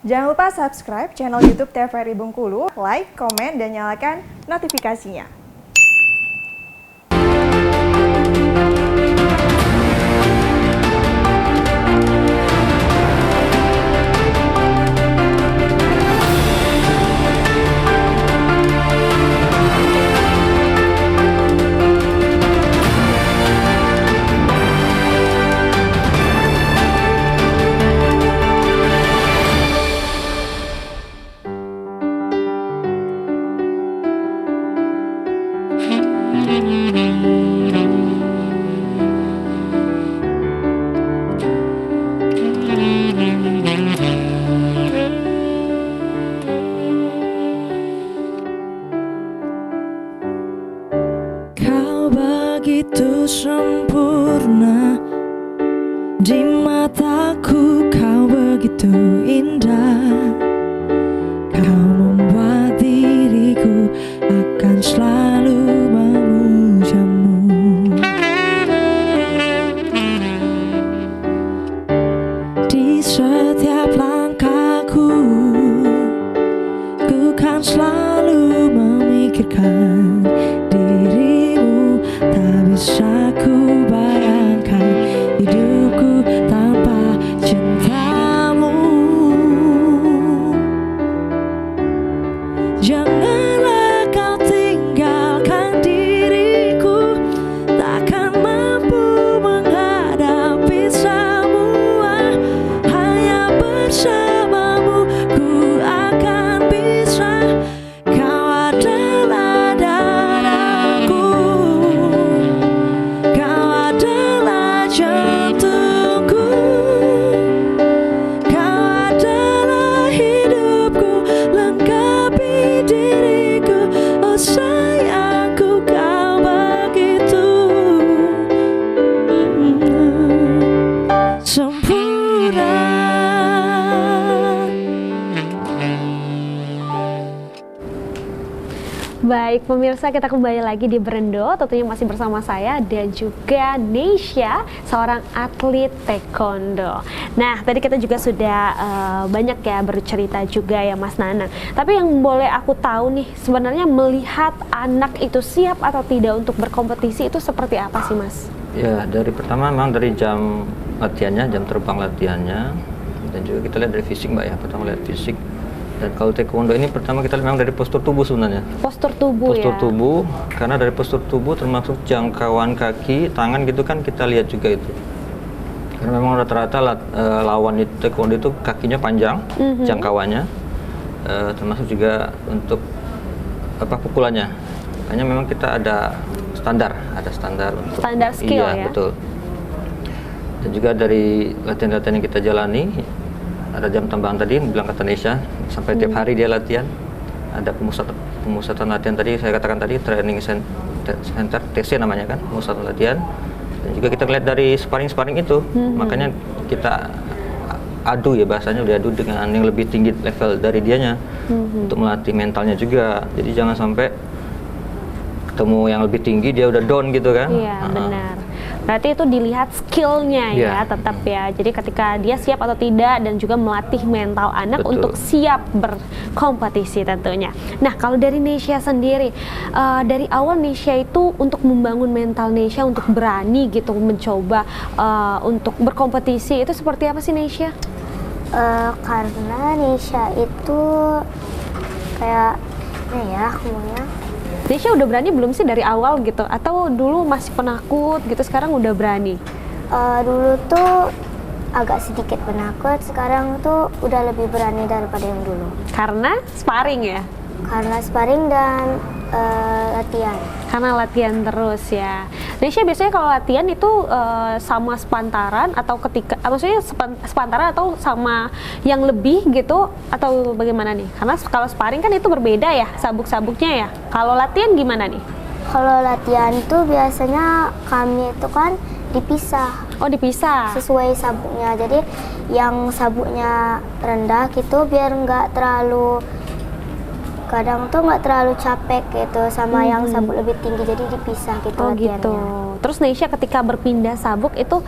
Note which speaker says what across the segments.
Speaker 1: Jangan lupa subscribe channel YouTube TVRI Bengkulu, like, komen, dan nyalakan notifikasinya.
Speaker 2: Kau begitu sempurna, di mataku kau begitu indah. Kau membuat diriku akan selalu memujamu. Di setiap langkahku, ku kan selalu memikirkan dirimu. Tak bisa ku bayangkan hidupku tanpa cintamu. Janganlah kau tinggalkan diriku, takkan mampu menghadapi semua. Hanya bersamamu ku akan bisa. Kau adalah dadaku, kau adalah jantungku, kau adalah hidupku, lengkapi diriku. Oh sayangku, kau begitu sempurna.
Speaker 3: Baik pemirsa, kita kembali lagi di Brendo, tentunya masih bersama saya dan juga Neysha, seorang atlet taekwondo. Nah, tadi kita juga sudah banyak ya bercerita juga ya Mas Nanang. Tapi yang boleh aku tahu nih, sebenarnya melihat anak itu siap atau tidak untuk berkompetisi itu seperti apa sih Mas?
Speaker 4: Ya, dari pertama memang dari jam latihannya, jam terbang latihannya, dan juga kita lihat dari fisik Mbak ya, pertama lihat fisik. Dan kalau taekwondo ini pertama kita lihat memang dari postur tubuh sebenarnya.
Speaker 3: Postur tubuh
Speaker 4: Postur
Speaker 3: ya?
Speaker 4: tubuh, karena dari postur tubuh termasuk jangkauan kaki, tangan gitu kan kita lihat juga itu. Karena memang rata-rata lawan itu taekwondo itu kakinya panjang, jangkauannya, termasuk juga untuk pukulannya. Makanya memang kita ada standar untuk
Speaker 3: standar skill
Speaker 4: iya,
Speaker 3: ya?
Speaker 4: Betul. Dan juga dari latihan-latihan yang kita jalani, ada jam tambahan tadi bilang kata Neysha, sampai tiap hari dia latihan. Ada pemusatan latihan tadi, saya katakan tadi training center TC namanya kan, pemusatan latihan. Dan juga kita lihat dari sparring itu, makanya kita adu ya, bahasanya udah adu dengan yang lebih tinggi level dari dianya, untuk melatih mentalnya juga. Jadi jangan sampai ketemu yang lebih tinggi dia udah down gitu kan.
Speaker 3: Iya benar. Berarti itu dilihat skillnya ya tetap ya. Jadi ketika dia siap atau tidak, dan juga melatih mental anak untuk siap berkompetisi tentunya. Nah kalau dari Neysha sendiri, dari awal Neysha itu untuk membangun mental Neysha untuk berani gitu mencoba untuk berkompetisi itu seperti apa sih Neysha?
Speaker 5: Karena Neysha itu kayak
Speaker 3: Neysha udah berani belum sih dari awal gitu? Atau dulu masih penakut gitu, sekarang udah berani?
Speaker 5: dulu tuh agak sedikit penakut, sekarang tuh udah lebih berani daripada yang dulu.
Speaker 3: Karena sparring ya?
Speaker 5: Karena sparring dan latihan.
Speaker 3: Karena latihan terus ya. Neysha biasanya kalau latihan itu sama sepantaran atau ketika, maksudnya sepantaran atau sama yang lebih gitu, atau bagaimana nih? Karena kalau sparring kan itu berbeda ya, sabuk-sabuknya ya. Kalau latihan gimana nih?
Speaker 5: Kalau latihan tuh biasanya kami itu kan dipisah.
Speaker 3: Oh dipisah?
Speaker 5: Sesuai sabuknya. Jadi yang sabuknya rendah gitu biar nggak terlalu, kadang tuh nggak terlalu capek gitu sama yang sabuk lebih tinggi, jadi dipisah gitu latihannya.
Speaker 3: Gitu. Terus Nesya ketika berpindah sabuk itu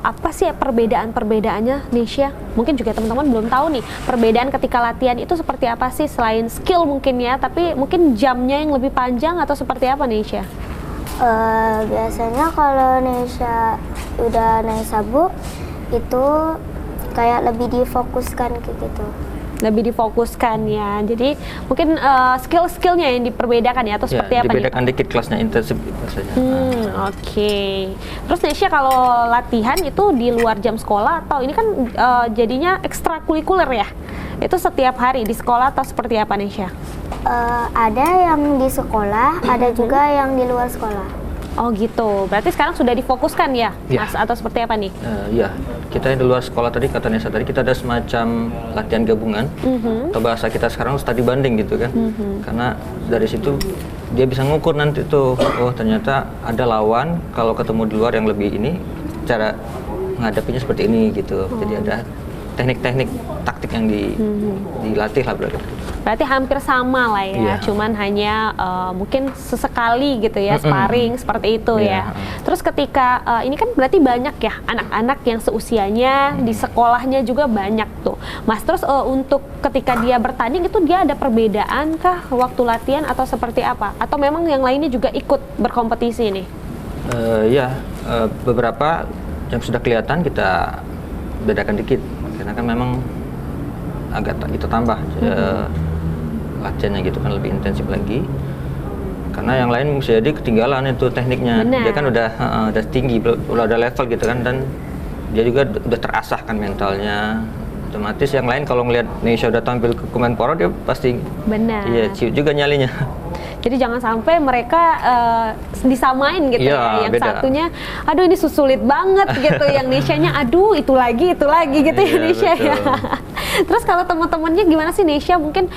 Speaker 3: apa sih perbedaan-perbedaannya Nesya? Mungkin juga teman-teman belum tahu nih perbedaan ketika latihan itu seperti apa sih, selain skill mungkin ya, tapi mungkin jamnya yang lebih panjang atau seperti apa Nesya?
Speaker 5: Biasanya kalau Nesya udah naik sabuk itu kayak lebih difokuskan kayak gitu.
Speaker 3: Lebih difokuskan ya, jadi mungkin skill-skillnya yang diperbedakan ya, atau seperti apa nih?
Speaker 4: Dibedakan dikit, kelasnya intensif biasanya.
Speaker 3: Oke. Terus Nesya kalau latihan itu di luar jam sekolah atau ini kan jadinya ekstrakurikuler ya? Itu setiap hari di sekolah atau seperti apa Nesya?
Speaker 5: Ada yang di sekolah, ada juga yang di luar sekolah.
Speaker 3: Oh gitu, berarti sekarang sudah difokuskan ya, Mas? Atau seperti apa nih?
Speaker 4: Iya, kita yang di luar sekolah tadi, kata Nesa tadi, kita ada semacam latihan gabungan, atau bahasa kita sekarang study banding gitu kan. Karena dari situ dia bisa ngukur nanti tuh, oh ternyata ada lawan, kalau ketemu di luar yang lebih ini, cara menghadapinya seperti ini gitu. Jadi ada teknik-teknik taktik yang dilatih lah berarti.
Speaker 3: Berarti hampir sama lah ya, cuman hanya mungkin sesekali gitu ya, sparring seperti itu ya. Terus ketika ini kan berarti banyak ya anak-anak yang seusianya di sekolahnya juga banyak tuh, Mas. Terus untuk ketika dia bertanding itu dia ada perbedaan kah waktu latihan atau seperti apa? Atau memang yang lainnya juga ikut berkompetisi nih?
Speaker 4: Beberapa yang sudah kelihatan kita bedakan dikit, karena kan memang agak kita tambah latihannya gitu kan, lebih intensif lagi. Karena yang lain bisa jadi ketinggalan itu tekniknya. Dia kan udah tinggi, udah ada level gitu kan, dan dia juga udah terasah kan mentalnya. Otomatis yang lain kalau ngelihat Nesya udah tampil ke Kemenpora, dia pasti ciut juga nyalinya.
Speaker 3: Jadi jangan sampai mereka disamain gitu ya. Yang
Speaker 4: beda.
Speaker 3: satunya, aduh ini sulit banget gitu. Yang Nesyanya, aduh itu lagi gitu ya Nesya ya. Terus kalau teman-temannya gimana sih Nesya? Mungkin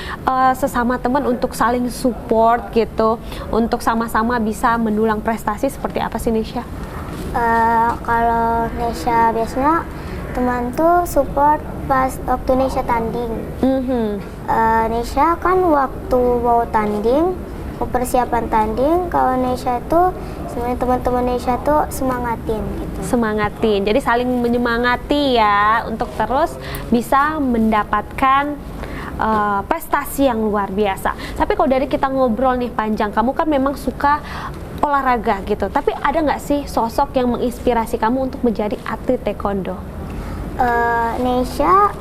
Speaker 3: sesama teman untuk saling support gitu, untuk sama-sama bisa mendulang prestasi, seperti apa sih Nesya?
Speaker 5: Kalau Nesya biasanya teman tuh support pas waktu Nesya tanding. Nesya kan waktu mau tanding, persiapan tanding, kalau Nesya itu sebenarnya teman-teman Nesya tuh semangatin gitu.
Speaker 3: Semangatin, jadi saling menyemangati ya untuk terus bisa mendapatkan prestasi yang luar biasa. Tapi kalau dari kita ngobrol nih panjang, kamu kan memang suka olahraga gitu, tapi ada nggak sih sosok yang menginspirasi kamu untuk menjadi atlet taekwondo?
Speaker 5: Nesya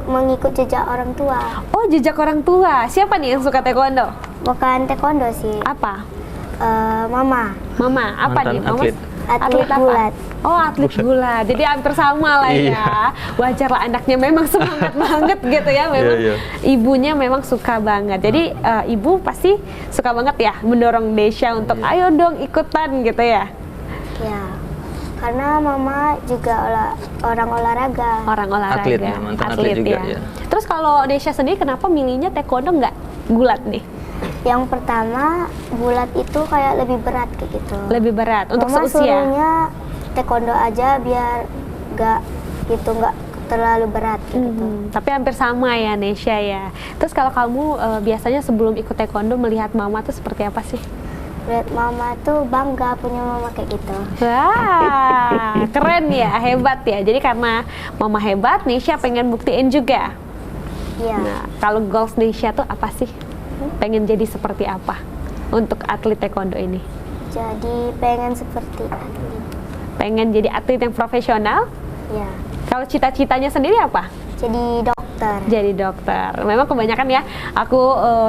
Speaker 5: mengikut jejak orang tua.
Speaker 3: Oh, jejak orang tua. Siapa nih yang suka taekwondo?
Speaker 5: Bukan taekwondo sih.
Speaker 3: Apa?
Speaker 5: Mama.
Speaker 3: Mama, apa
Speaker 4: Mantan
Speaker 3: nih? Mama?
Speaker 5: Atlet
Speaker 3: apa?
Speaker 5: gulat.
Speaker 3: Oh, atlet gulat. Jadi hampir sama lah ya. Wajar lah, anaknya memang semangat banget gitu ya. Memang ibunya memang suka banget. Jadi ibu pasti suka banget ya mendorong Nesya untuk ayo dong ikutan gitu ya.
Speaker 5: Ya. Karena mama juga orang olahraga.
Speaker 3: Orang olahraga.
Speaker 4: Atlet ya, mantan atlet juga ya.
Speaker 3: Terus kalau Nesya sendiri kenapa milihnya taekwondo nggak gulat nih?
Speaker 5: Yang pertama, gulat itu kayak lebih berat kayak gitu.
Speaker 3: Lebih berat untuk
Speaker 5: mama
Speaker 3: seusia.
Speaker 5: suruhnya taekwondo aja biar nggak terlalu berat gitu.
Speaker 3: Tapi hampir sama ya Nesya ya. Terus kalau kamu biasanya sebelum ikut taekwondo melihat mama tuh seperti apa sih?
Speaker 5: Lihat mama tuh bangga punya mama kayak gitu.
Speaker 3: Wah, keren ya, hebat ya. Jadi karena mama hebat, Nesya pengen buktiin juga.
Speaker 5: Iya.
Speaker 3: Nah, kalau goals Nesya tuh apa sih? Pengen jadi seperti apa untuk atlet taekwondo ini?
Speaker 5: Jadi pengen seperti atlet.
Speaker 3: Pengen jadi atlet yang profesional?
Speaker 5: Ya.
Speaker 3: Kalau cita-citanya sendiri apa?
Speaker 5: Jadi dokter.
Speaker 3: Jadi dokter. Memang kebanyakan ya, aku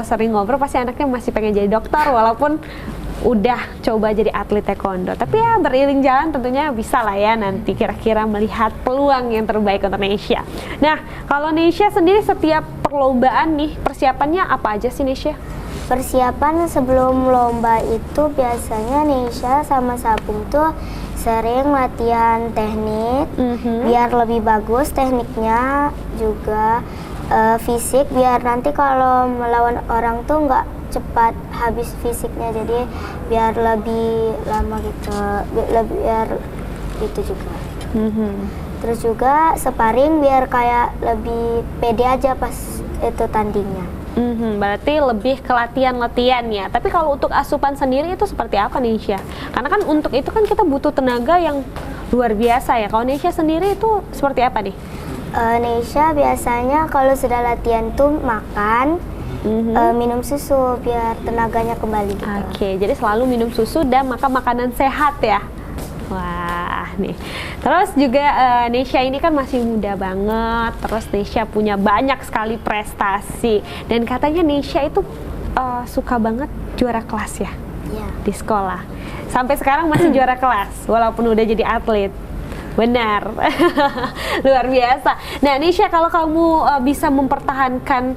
Speaker 3: sering ngobrol pasti anaknya masih pengen jadi dokter walaupun udah coba jadi atlet taekwondo. Tapi ya beriring jalan tentunya bisa lah ya nanti kira-kira melihat peluang yang terbaik untuk Nesya. Nah, kalau Nesya sendiri setiap perlombaan nih, persiapannya apa aja sih Nesya?
Speaker 5: Persiapan sebelum lomba itu biasanya Nesya sama Sabung tuh sering latihan teknik biar lebih bagus tekniknya, juga fisik biar nanti kalau melawan orang tuh nggak cepat habis fisiknya, jadi biar lebih lama gitu, biar gitu juga. Terus juga sparring biar kayak lebih pede aja pas itu tandingnya.
Speaker 3: Berarti lebih ke latihan-latihan ya. Tapi kalau untuk asupan sendiri itu seperti apa Nisha? Karena kan untuk itu kan kita butuh tenaga yang luar biasa ya. Kalau Nisha sendiri itu seperti apa nih?
Speaker 5: Nesha biasanya kalau sudah latihan tuh makan, minum susu biar tenaganya kembali gitu.
Speaker 3: Oke, jadi selalu minum susu dan makan makanan sehat ya. Wah, nih. Terus juga Nesha ini kan masih muda banget. Terus Nesha punya banyak sekali prestasi. Dan katanya Nesha itu suka banget juara kelas ya
Speaker 5: Iya.
Speaker 3: di sekolah. Sampai sekarang masih juara kelas walaupun udah jadi atlet. Benar. Luar biasa. Nah, Nesha, kalau kamu bisa mempertahankan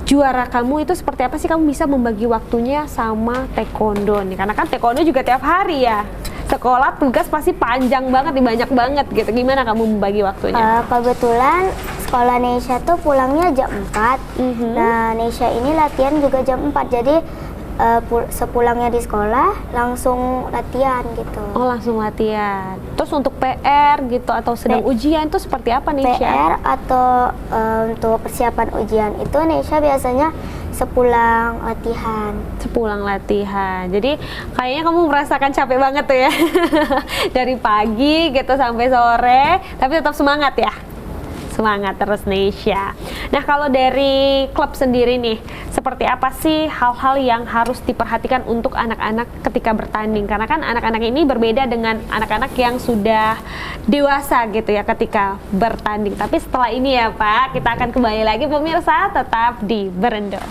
Speaker 3: juara kamu itu seperti apa sih kamu bisa membagi waktunya sama taekwondo nih? Karena kan taekwondo juga tiap hari ya. Sekolah tugas pasti panjang banget, banyak banget gitu. Gimana kamu membagi waktunya?
Speaker 5: Kebetulan sekolah Nesha tuh pulangnya jam 4. Nah, Nesha ini latihan juga jam 4. Jadi sepulangnya di sekolah langsung latihan gitu.
Speaker 3: Oh, langsung latihan. Terus untuk PR gitu atau sedang ujian itu seperti apa Nesha?
Speaker 5: PR atau untuk persiapan ujian itu Nesha biasanya sepulang latihan.
Speaker 3: Sepulang latihan. Jadi kayaknya kamu merasakan capek banget tuh ya. Dari pagi gitu sampai sore, tapi tetap semangat ya. Semangat terus Nesha. Nah, kalau dari klub sendiri nih, seperti apa sih hal-hal yang harus diperhatikan untuk anak-anak ketika bertanding? Karena kan anak-anak ini berbeda dengan anak-anak yang sudah dewasa gitu ya ketika bertanding. Tapi setelah ini ya Pak, kita akan kembali lagi pemirsa, tetap di Berendo.